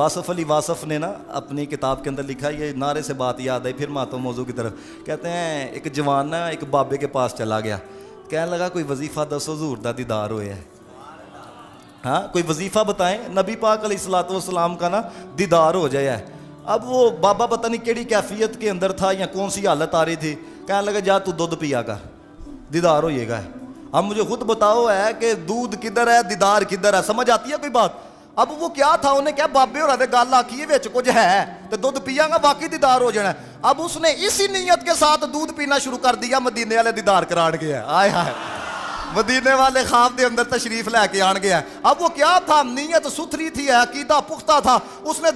واصف علی واصف نے نا اپنی کتاب کے اندر لکھا، یہ نعرے سے بات یاد آئی، پھر میں آتا ہوں موضوع کی طرف۔ کہتے ہیں ایک جوان نا ایک بابے کے پاس چلا گیا، کہنے لگا کوئی وظیفہ دس حضور دا دیدار ہوئے ہے، ہاں کوئی وظیفہ بتائیں نبی پاک علیہ الصلوۃ والسلام کا نا دیدار ہو جائے۔ اب وہ بابا پتہ نہیں کیڑی کیفیت کے اندر تھا یا کون سی حالت آ رہی تھی، کہنے لگا جا تو دودھ پیا کر دیدار ہوئے گا۔ اب مجھے خود بتاؤ ہے کہ دودھ کدھر ہے دیدار کدھر ہے، سمجھ آتی ہے کوئی بات؟ اب وہ کیا تھا، انہیں کیا بابے ہو رہا تھے گل آکھی وچ کچھ ہے تو دودھ پیا گا واقعی دیدار ہو جانا ہے۔ اب اس نے اسی نیت کے ساتھ دودھ پینا شروع کر دیا، مدینے والے دیدار کران گیا، آئے ہائے مدینے والے خواب دے اندر تشریف لے کے آن گیا۔ اب وہ کیا تھا، نیت ستھری تھی، عقیدہ پختہ تھا، اس نے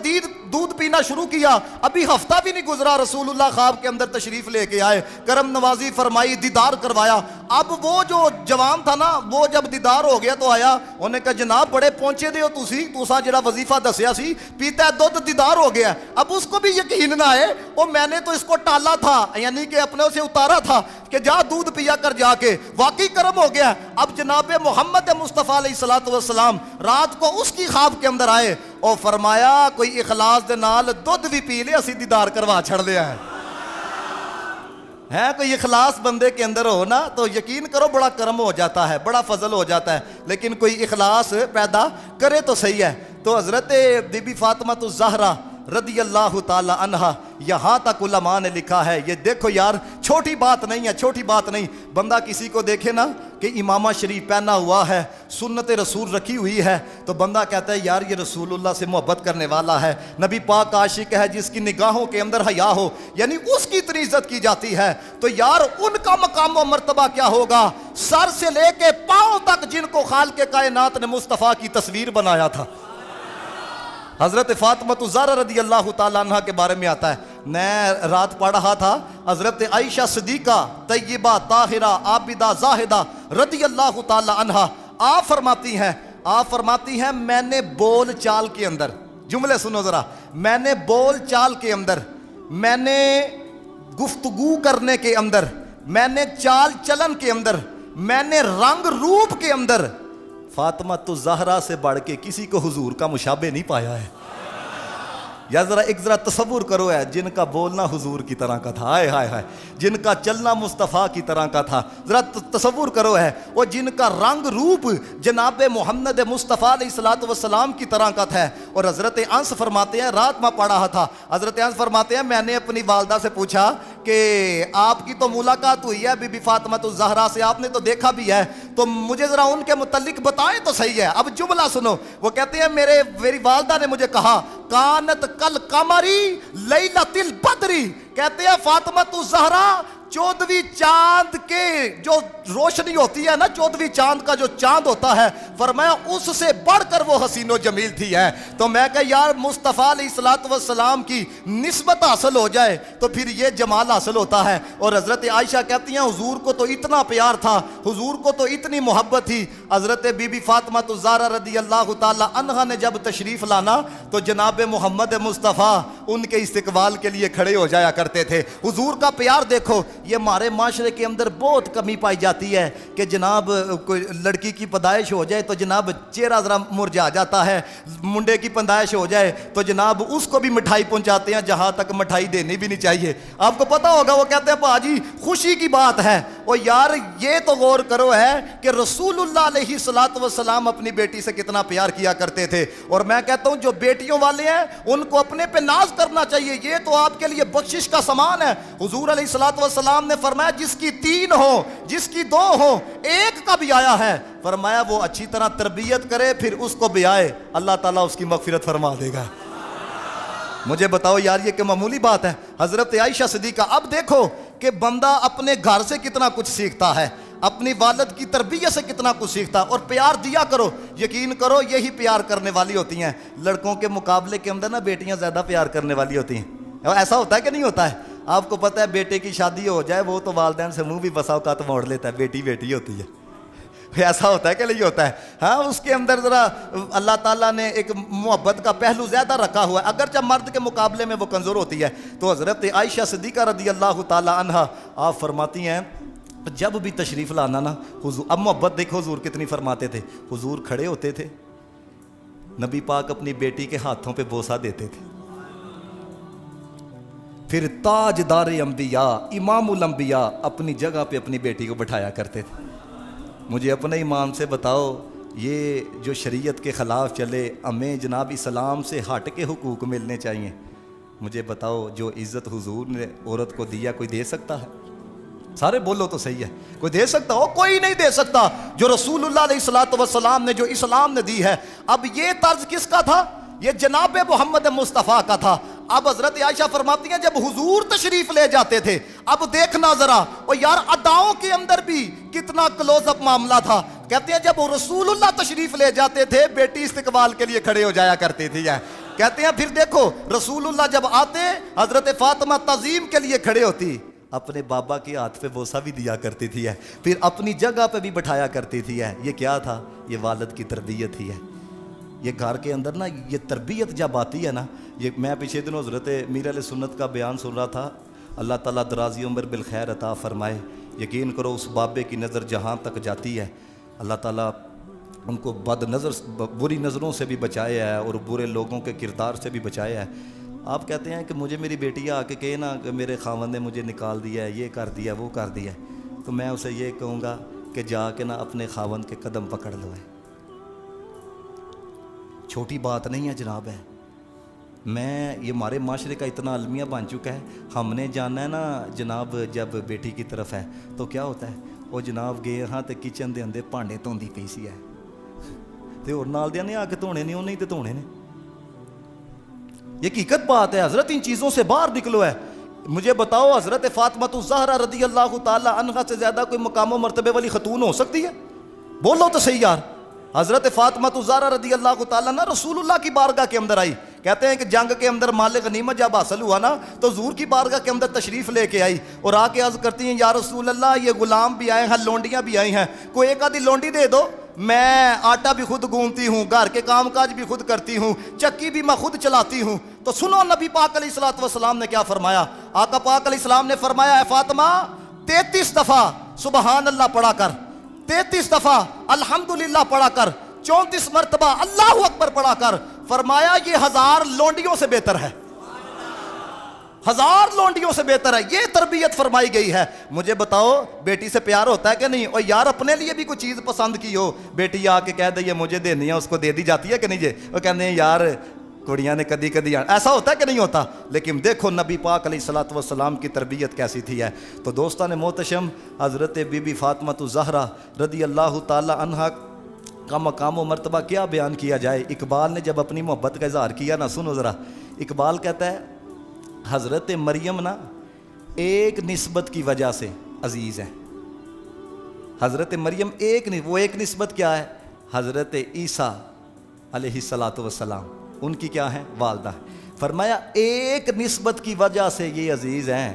دودھ پینا شروع کیا۔ ابھی ہفتہ بھی نہیں گزرا رسول اللہ خواب کے اندر تشریف لے کے آئے، کرم نوازی فرمائی، دیدار کروایا۔ اب وہ جو جوان تھا نا، وہ جب دیدار ہو گیا تو آیا، انہوں نے کہا جناب بڑے پہنچے دے ہو تسا جڑا وظیفہ دسیا سی پیتا ہے دودھ دیدار ہو گیا۔ اب اس کو بھی یقین نہ آئے، وہ میں نے تو اس کو ٹالا تھا، یعنی کہ اپنے سے اتارا تھا کہ جا دودھ پیا کر جا کے، واقعی کرم ہو گیا۔ اب جناب محمد مصطفیٰ علیہ الصلوۃ والسلام رات کو اس کی خواب کے اندر آئے اور فرمایا کوئی اخلاص دے نال دودھ بھی پی لے، اسی دیدار کروا چھڑ لیا ہے کوئی اخلاص بندے کے اندر ہو نا تو یقین کرو بڑا کرم ہو جاتا ہے، بڑا فضل ہو جاتا ہے، لیکن کوئی اخلاص پیدا کرے تو صحیح ہے۔ تو حضرت بی بی فاطمہ الزہرا رضی اللہ تعالی عنہا، یہاں تک علماء نے لکھا ہے، یہ دیکھو یار چھوٹی بات نہیں ہے، چھوٹی بات نہیں۔ بندہ کسی کو دیکھے نا کہ امامہ شریف پہنا ہوا ہے، سنت رسول رکھی ہوئی ہے، تو بندہ کہتا ہے یار یہ رسول اللہ سے محبت کرنے والا ہے، نبی پاک عاشق ہے، جس کی نگاہوں کے اندر حیا ہو، یعنی اس کی اتنی عزت کی جاتی ہے۔ تو یار ان کا مقام و مرتبہ کیا ہوگا، سر سے لے کے پاؤں تک جن کو خالق کائنات نے مصطفیٰ کی تصویر بنایا تھا۔ حضرت فاطمہ الزہرا رضی اللہ تعالیٰ عنہ کے بارے میں آتا ہے، میں رات پڑھ رہا تھا، حضرت عائشہ صدیقہ طیبہ طاہرہ عابدہ زاہدہ رضی اللہ تعالیٰ عنہ آپ فرماتی ہیں میں نے بول چال کے اندر، جملے سنو ذرا، میں نے بول چال کے اندر، میں نے گفتگو کرنے کے اندر، میں نے چال چلن کے اندر، میں نے رنگ روپ کے اندر فاطمہ الزہرا سے بڑھ کے کسی کو حضور کا مشابہ نہیں پایا ہے۔ یا ذرا تصور کرو ہے، جن کا بولنا حضور کی طرح کا تھا، ہائے ہائے ہائے، جن کا چلنا مصطفیٰ کی طرح کا تھا، ذرا تصور کرو ہے، وہ جن کا رنگ روپ جناب محمد مصطفیٰ علیہ الصلوۃ والسلام کی طرح کا تھا۔ اور حضرت انس فرماتے ہیں، رات میں پڑھا تھا، حضرت انس فرماتے ہیں میں نے اپنی والدہ سے پوچھا کہ آپ کی تو ملاقات ہوئی ہے بی بی فاطمہ الزہرا سے، آپ نے تو دیکھا بھی ہے، تو مجھے ذرا ان کے متعلق بتائیں تو صحیح ہے۔ اب جملہ سنو، وہ کہتے ہیں میری والدہ نے مجھے کہا کانت کل قمری لیلۃ البدری، کہتے ہیں فاطمہ الزہرا 14ویں چاند کے جو روشنی ہوتی ہے نا، 14ویں چاند کا جو چاند ہوتا ہے، فرمایا اس سے بڑھ کر وہ حسین و جمیل تھی ہے۔ تو میں کہ یار مصطفیٰ علیہ الصلوۃ والسلام کی نسبت حاصل ہو جائے تو پھر یہ جمال حاصل ہوتا ہے۔ اور حضرت عائشہ کہتی ہیں حضور کو تو اتنا پیار تھا، حضور کو تو اتنی محبت تھی۔ حضرت بی بی فاطمہ الزہرا رضی اللہ تعالی عنہا نے جب تشریف لانا تو جناب محمد مصطفیٰ ان کے استقبال کے لیے کھڑے ہو جایا کرتے تھے۔ حضور کا پیار دیکھو، یہ ہمارے معاشرے کے اندر بہت کمی پائی جاتی ہے کہ جناب کوئی لڑکی کی پیدائش ہو جائے تو جناب چہرہ ذرا مرجھا جاتا ہے، منڈے کی پیدائش ہو جائے تو جناب اس کو بھی مٹھائی پہنچاتے ہیں، جہاں تک مٹھائی دینی بھی نہیں چاہیے۔ آپ کو پتا ہوگا وہ کہتے ہیں باجی خوشی کی بات ہے، اور یار یہ تو غور کرو ہے کہ رسول اللہ علیہ الصلوۃ والسلام اپنی بیٹی سے کتنا پیار کیا کرتے تھے۔ اور میں کہتا ہوں جو بیٹیوں والے ہیں ان کو اپنے پہ ناز کرنا چاہیے، یہ تو آپ کے لیے بخشش کا سامان ہے۔ حضور علیہ الصلوۃ والسلام نے فرمایا جس کی 3 ہو، جس کی 2 ہو، ایک کا بھی آیا ہے، فرمایا وہ اچھی طرح تربیت کرے پھر اس کو بھی آئے، اللہ تعالیٰ اس کی مغفرت فرما دے گا۔ مجھے بتاؤ یار یہ کہ معمولی بات ہے؟ حضرت عائشہ صدیقہ، اب دیکھو کہ بندہ اپنے گھر سے کتنا کچھ سیکھتا ہے، اپنی والد کی تربیت سے کتنا کچھ سیکھتا، اور پیار دیا کرو، یقین کرو یہی پیار کرنے والی ہوتی ہیں۔ لڑکوں کے مقابلے کے اندر نا بیٹیاں زیادہ پیار کرنے والی ہوتی ہیں، ایسا ہوتا ہے کہ نہیں ہوتا ہے؟ آپ کو پتہ ہے بیٹے کی شادی ہو جائے وہ تو والدین سے منہ بھی بسا اوقات موڑ لیتا ہے، بیٹی بیٹی ہوتی ہے، ایسا ہوتا ہے کہ نہیں ہوتا ہے؟ ہاں اس کے اندر ذرا اللہ تعالیٰ نے ایک محبت کا پہلو زیادہ رکھا ہوا ہے، اگرچہ مرد کے مقابلے میں وہ کمزور ہوتی ہے۔ تو حضرت عائشہ صدیقہ رضی اللہ تعالی عنہا آپ فرماتی ہیں جب بھی تشریف لانا نا حضور، اب محبت دیکھو حضور کتنی فرماتے تھے، حضور کھڑے ہوتے تھے، نبی پاک اپنی بیٹی کے ہاتھوں پہ بوسہ دیتے تھے. پھر تاجدار انبیاء امام الانبیاء اپنی جگہ پہ اپنی بیٹی کو بٹھایا کرتے تھے. مجھے اپنے ایمان سے بتاؤ یہ جو شریعت کے خلاف چلے ہمیں جناب اسلام سے ہٹ کے حقوق ملنے چاہیے. مجھے بتاؤ جو عزت حضور نے عورت کو دیا کوئی دے سکتا ہے؟ سارے بولو تو صحیح ہے. کوئی دے سکتا ہو؟ کوئی نہیں دے سکتا. جو رسول اللہ علیہ الصلوۃ والسلام نے جو اسلام نے دی ہے. اب یہ طرز کس کا تھا؟ یہ جناب محمد مصطفیٰ کا تھا. اب حضرت عائشہ فرماتی ہیں جب حضور تشریف لے جاتے تھے اب دیکھنا ذرا اور یار اداؤں کے اندر بھی کتنا کلوز اپ معاملہ تھا. کہتے ہیں جب رسول اللہ تشریف لے جاتے تھے بیٹی استقبال کے لیے کھڑے ہو جایا کرتی تھی. کہتے ہیں پھر دیکھو رسول اللہ جب آتے حضرت فاطمہ تعظیم کے لیے کھڑے ہوتی اپنے بابا کے ہاتھ پہ بوسہ بھی دیا کرتی تھی. پھر اپنی جگہ پہ بھی بٹھایا کرتی تھی. یہ کیا تھا؟ یہ والد کی تربیت ہی ہے. یہ گھر کے اندر نا یہ تربیت جب آتی ہے نا. یہ میں پچھلے دنوں حضرت میر علیہ سنت کا بیان سن رہا تھا. اللہ تعالیٰ درازی عمر بالخیر عطا فرمائے. یقین کرو اس بابے کی نظر جہاں تک جاتی ہے اللہ تعالیٰ ان کو بری نظروں سے بھی بچایا ہے اور برے لوگوں کے کردار سے بھی بچایا ہے. آپ کہتے ہیں کہ مجھے میری بیٹی آ کے کہے نا کہ میرے خاوند نے مجھے نکال دیا ہے، یہ کر دیا وہ کر دیا، تو میں اسے یہ کہوں گا کہ جا کے نا اپنے خاوند کے قدم پکڑ لو. چھوٹی بات نہیں ہے جناب. یہ ہمارے معاشرے کا اتنا المیہ بن چکا ہے. ہم نے جانا ہے نا جناب جب بیٹی کی طرف ہے تو کیا ہوتا ہے وہ جناب گئے ہاں تو کچن دے اندر بھانڈے دھوندی پئی سی ہے تو اور نال دیا نے آ کے دھونے نے انہیں تو دھونے نے. یہ حقیقت بات ہے حضرت. ان چیزوں سے باہر نکلو ہے. مجھے بتاؤ حضرت فاطمہ الزہرا رضی اللہ تعالی عنہا سے زیادہ کوئی مقام و مرتبے والی خاتون ہو سکتی ہے؟ بولو تو صحیح یار. حضرت فاطمہ الزہرا رضی اللہ تعالیٰ عنہ رسول اللہ کی بارگاہ کے اندر آئی. کہتے ہیں کہ جنگ کے اندر مال غنیمت جب حاصل ہوا نا تو حضور کی بارگاہ کے اندر تشریف لے کے آئی اور آ کے عرض کرتی ہیں یا رسول اللہ یہ غلام بھی آئے ہیں لونڈیاں بھی آئی ہیں، کوئی ایک آدھی لونڈی دے دو. میں آٹا بھی خود گونتی ہوں، گھر کے کام کاج بھی خود کرتی ہوں، چکی بھی میں خود چلاتی ہوں. تو سنو نبی پاک علیہ الصلوۃ والسلام نے کیا فرمایا. آقا پاک علیہ السلام نے فرمایا اے فاطمہ 33 دفعہ سبحان اللہ پڑھا کر، 33 دفعہ الحمدللہ پڑھا کر، 34 مرتبہ اللہ اکبر پڑھا کر. فرمایا یہ 1000 لونڈیوں سے بہتر ہے. 1000 لونڈیوں سے بہتر ہے. یہ تربیت فرمائی گئی ہے. مجھے بتاؤ بیٹی سے پیار ہوتا ہے کہ نہیں؟ اور یار اپنے لیے بھی کوئی چیز پسند کی ہو بیٹی آ کے کہہ دے یہ مجھے دینی ہے اس کو دے دی جاتی ہے کہ نہیں؟ وہ کہتے ہیں یار کڑیاں نے کدی کدی ایسا ہوتا ہے کہ نہیں ہوتا؟ لیکن دیکھو نبی پاک علیہ الصلوۃ والسلام کی تربیت کیسی تھی. تو دوستان محتشم حضرت بی بی فاطمہ الزہرا رضی اللہ تعالی عنہا کا مقام و مرتبہ کیا بیان کیا جائے. اقبال نے جب اپنی محبت کا اظہار کیا نا سنو ذرا. اقبال کہتا ہے حضرت مریم نا ایک نسبت کی وجہ سے عزیز ہے. حضرت مریم وہ ایک نسبت کیا ہے؟ حضرت عیسیٰ علیہ الصلوۃ والسلام ان کی کیا ہے؟ والدہ. فرمایا ایک نسبت کی وجہ سے یہ عزیز ہیں.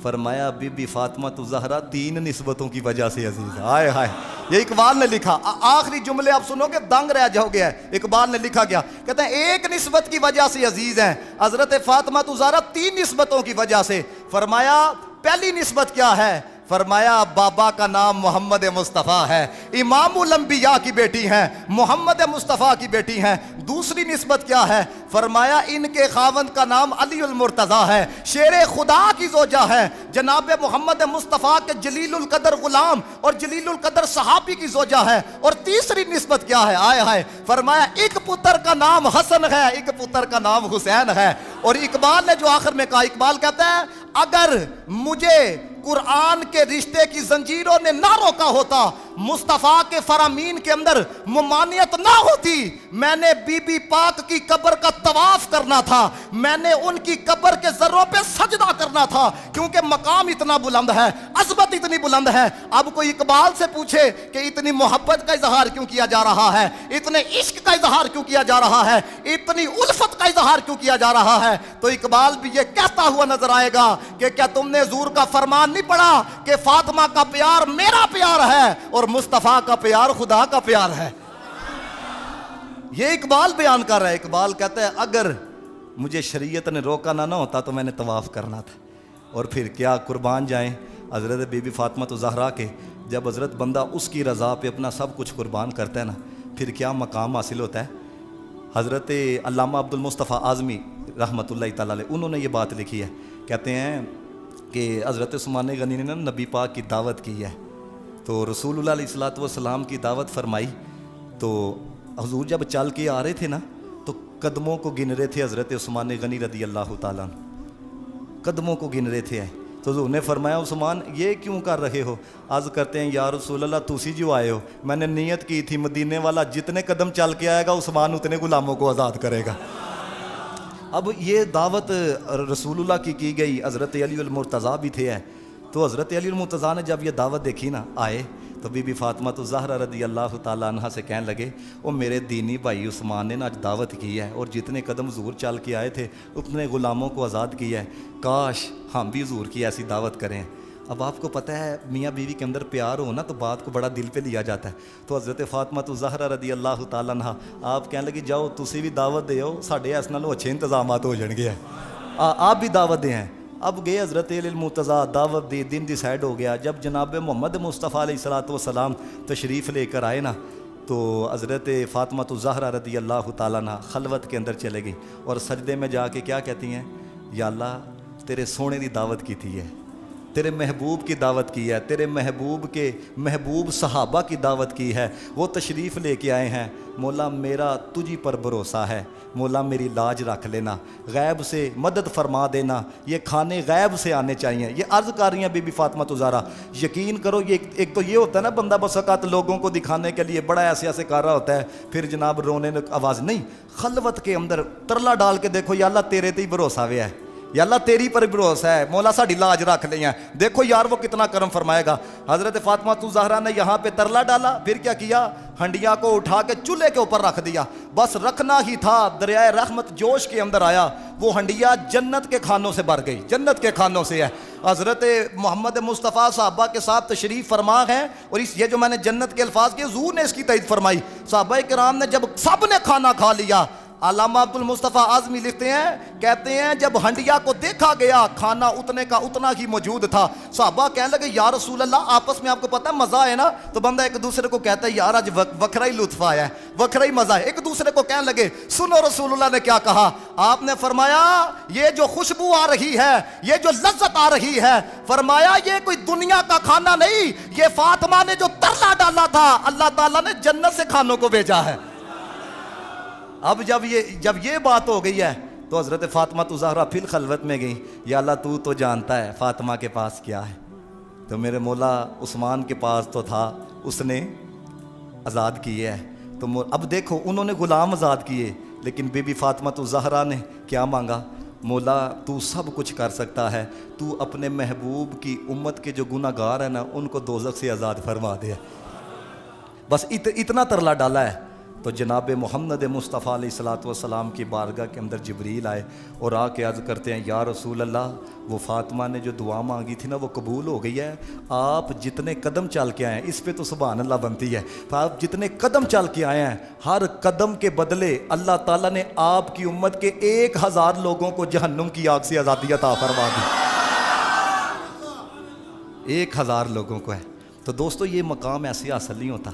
فرمایا بی بی فاطمہ الزہرا 3 نسبتوں کی وجہ سے عزیز ہے. ہائے ہائے یہ اقبال نے لکھا. آخری جملے آپ سنو گے دنگ رہ جاؤ گے. اقبال نے لکھا کیا کہتے ہیں ایک نسبت کی وجہ سے عزیز ہیں حضرت فاطمہ الزہرا 3 نسبتوں کی وجہ سے. فرمایا پہلی نسبت کیا ہے؟ فرمایا بابا کا نام محمد مصطفیٰ ہے، امام الانبیاء کی بیٹی ہیں، محمد مصطفیٰ کی بیٹی ہیں. دوسری نسبت کیا ہے؟ فرمایا ان کے خاوند کا نام علی المرتضیٰ ہے، شیر خدا کی زوجہ ہے، جناب محمد مصطفیٰ کے جلیل القدر غلام اور جلیل القدر صحابی کی زوجہ ہے. اور تیسری نسبت کیا ہے؟ آئے ہائے فرمایا ایک پتر کا نام حسن ہے، ایک پتر کا نام حسین ہے. اور اقبال نے جو آخر میں کہا، اقبال کہتا ہے اگر مجھے قرآن کے رشتے کی زنجیروں نے نہ روکا ہوتا، مصطفیٰ کے فرامین کے اندر ممانعت نہ ہوتی، میں نے بی بی پاک کی قبر کا طواف کرنا تھا، میں نے ان کی قبر کے ذروں پہ سجدہ کرنا تھا، کیونکہ مقام اتنا بلند ہے، عظمت اتنی بلند ہے. اب کوئی اقبال سے پوچھے کہ اتنی محبت کا اظہار کیوں کیا جا رہا ہے، اتنے عشق کا اظہار کیوں کیا جا رہا ہے، اتنی الفت کا اظہار کیوں کیا جا رہا ہے، تو اقبال بھی یہ کہتا ہوا نظر آئے گا کہ کیا تم نے حضور کا فرمان نہیں پڑھا کہ فاطمہ کا پیار میرا پیار ہے اور مصطفیٰ کا پیار خدا کا پیار ہے. یہ اقبال بیان کر رہا ہے. اقبال کہتا ہے اگر مجھے شریعت نے روکا نہ ہوتا تو میں نے طواف کرنا تھا. اور پھر کیا قربان جائیں حضرت بی بی فاطمہ الزہرا کے. جب حضرت بندہ اس کی رضا پہ اپنا سب کچھ قربان کرتا ہے نا پھر کیا مقام حاصل ہوتا ہے. حضرت علامہ عبدالمصطفیٰ اعظمی رحمۃ اللہ تعالیٰ علیہ انہوں نے یہ بات لکھی ہے، کہتے ہیں کہ حضرت عثمان غنی نے نا نبی پاک کی دعوت کی ہے، تو رسول اللہ علیہ الصلوۃ والسلام کی دعوت فرمائی، تو حضور جب چل کے آ رہے تھے نا تو قدموں کو گن رہے تھے حضرت عثمان غنی رضی اللہ تعالیٰ عنہ، قدموں کو گن رہے تھے، تو حضور نے فرمایا عثمان یہ کیوں کر رہے ہو؟ عرض کرتے ہیں یا رسول اللہ تسی جو آئے ہو، میں نے نیت کی تھی مدینے والا جتنے قدم چل کے آئے گا عثمان اتنے غلاموں کو آزاد کرے گا۔ اب یہ دعوت رسول اللہ کی گئی، حضرت علی المرتضیٰ بھی تھے، تو حضرت علی المرتضیٰ نے جب یہ دعوت دیکھی نا آئے، تو بی بی فاطمہ الزہرا رضی اللہ تعالیٰ عنہ سے کہنے لگے وہ میرے دینی بھائی عثمان نے آج دعوت کی ہے اور جتنے قدم حضور چل کے آئے تھے اتنے غلاموں کو آزاد کیا ہے، کاش ہم بھی حضور کی ایسی دعوت کریں۔ اب آپ کو پتہ ہے میاں بیوی کے اندر پیار ہو نا تو بات کو بڑا دل پہ لیا جاتا ہے، تو حضرت فاطمہ الزہرا رضی اللہ تعالیٰ عنہ آپ کہنے لگے جاؤ تسی بھی دعوت دے ہو، ساڈے اس نالوں اچھے انتظامات ہو جان گے، آپ بھی دعوت دیں۔ اب گئے حضرت علی المرتضیٰ، دعوت دی، دن ڈیسائیڈ ہو گیا، جب جناب محمد مصطفیٰ علیہ الصلوۃ والسلام تشریف لے کر آئے نا تو حضرت فاطمہ الزہرا رضی اللہ تعالیٰ عنہ خلوت کے اندر چلے گئی اور سجدے میں جا کے کیا کہتی ہیں، یا اللہ تیرے سونے دی دعوت کی تھی ہے، تیرے محبوب کی دعوت کی ہے، تیرے محبوب کے محبوب صحابہ کی دعوت کی ہے، وہ تشریف لے کے آئے ہیں، مولا میرا تجھی پر بھروسہ ہے، مولا میری لاج رکھ لینا، غیب سے مدد فرما دینا، یہ کھانے غیب سے آنے چاہیے۔ یہ عرض کر رہی ہیں بی بی فاطمہ الزہرا، یقین کرو یہ ایک تو یہ ہوتا ہے نا بندہ بس اوقات لوگوں کو دکھانے کے لیے بڑا ایسے کر رہا ہوتا ہے، پھر جناب رونے آواز نہیں، خلوت کے اندر ترلا ڈال کے دیکھو یا اللہ تیرے تے ہی بھروسہ ہوا ہے، یا اللہ تیری پر بھروسہ ہے، مولا ساڈی لاج رکھ لیں، دیکھو یار وہ کتنا کرم فرمائے گا۔ حضرت فاطمہ الزہرا نے یہاں پہ ترلا ڈالا، پھر کیا کیا، ہنڈیا کو اٹھا کے چولہے کے اوپر رکھ دیا، بس رکھنا ہی تھا، دریائے رحمت جوش کے اندر آیا، وہ ہنڈیا جنت کے کھانوں سے بھر گئی، جنت کے کھانوں سے ہے۔ حضرت محمد مصطفیٰ صحابہ کے ساتھ تشریف فرما ہیں، اور یہ جو میں نے جنت کے الفاظ کیے حضور نے اس کی تائید فرمائی۔ صحابہ کرام نے جب سب نے کھانا کھا لیا، علامہ عبدالمصطفیٰ اعظمی لکھتے ہیں، کہتے ہیں جب ہنڈیا کو دیکھا گیا کھانا اتنے کا اتنا ہی موجود تھا، صحابہ کہنے لگے یا رسول اللہ آپس میں آپ کو پتہ ہے مزہ ہے نا، تو بندہ ایک دوسرے کو کہتا ہے یار آج وکھرا ہی لطف آیا ہے، وکھرا ہی مزہ ہے، ایک دوسرے کو کہنے لگے سنو رسول اللہ نے کیا کہا، آپ نے فرمایا یہ جو خوشبو آ رہی ہے، یہ جو لذت آ رہی ہے، فرمایا یہ کوئی دنیا کا کھانا نہیں، یہ فاطمہ نے جو ترلا ڈالا تھا اللہ تعالیٰ نے جنت سے کھانوں کو بھیجا ہے۔ اب جب یہ بات ہو گئی ہے تو حضرت فاطمہ الزہرا پھر خلوت میں گئی، یا اللہ تو جانتا ہے فاطمہ کے پاس کیا ہے، تو میرے مولا عثمان کے پاس تو تھا، اس نے آزاد کیے ہے، تو اب دیکھو انہوں نے غلام آزاد کیے، لیکن بی بی فاطمہ الزہرا نے کیا مانگا، مولا تو سب کچھ کر سکتا ہے، تو اپنے محبوب کی امت کے جو گناہ گار ہیں نا ان کو دوزخ سے آزاد فرما دے، بس اتنا ترلا ڈالا ہے۔ تو جناب محمد مصطفیٰ علیہ الصلوۃ والسلام کی بارگاہ کے اندر جبریل آئے اور آ کے عرض کرتے ہیں یا رسول اللہ وہ فاطمہ نے جو دعا مانگی تھی نا وہ قبول ہو گئی ہے، آپ جتنے قدم چل کے آئے ہیں اس پہ تو سبحان اللہ بنتی ہے، آپ جتنے قدم چل کے آئے ہیں ہر قدم کے بدلے اللہ تعالیٰ نے آپ کی امت کے 1000 لوگوں کو جہنم کی آگ سے آزادی عطا فرما دی، 1000 لوگوں کو ہے۔ تو دوستو یہ مقام ایسے حاصل نہیں ہوتا،